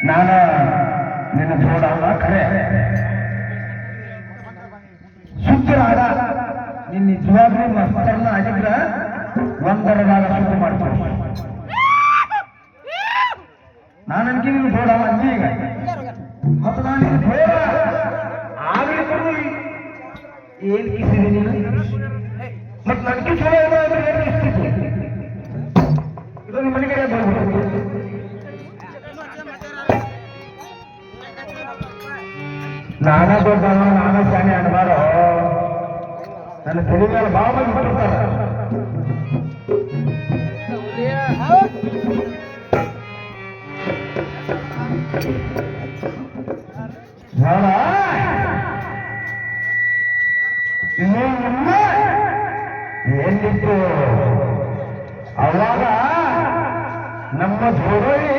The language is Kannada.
ನಾನು ನಿನ್ನ ಜೋಡಲ್ಲ ಖರೆ ಶುದ್ಧರಾದ ನಿನ್ನ ನಿಜವಾಗ್ಲೂ ಮಸ್ತರನ್ನ ಆಗಿದ್ರ ಒಂದರದಾಗ ಶುದ್ಧ ಮಾಡ್ತೀನಿ. ನಾನು ಅನ್ಕಿ ನಿನ್ನ ಜೋಡಲ್ಲ ಅಂಜಿ ಈಗ ಮತ್ತು ನಾನು ನಿನ್ನ ಜೋಡ ಆಗಲಿ ಏನ್ ಕಿಸಿದೆ ನೀನು ಮತ್ತು ನನಗೆ ಜೋಡ ಅಂದ್ರೆ ಏನು ಕಿಸ್ತಿತ್ತು ಇದನ್ನು ಮನೆಗೆ ಬರ್ಬೋದು. ನಾನ ದೊಡ್ಡವ ನಾನ ಶಾನೆ ಅನ್ಬಾರೋ ನನ್ನ ತಲೆ ಮೇಲೆ ಭಾವ ಬಿಟ್ಟಿರ್ತಾರ. ಎಲ್ಲಿತ್ತು ಅವಾಗ ನಮ್ಮ ಜೋಡಿ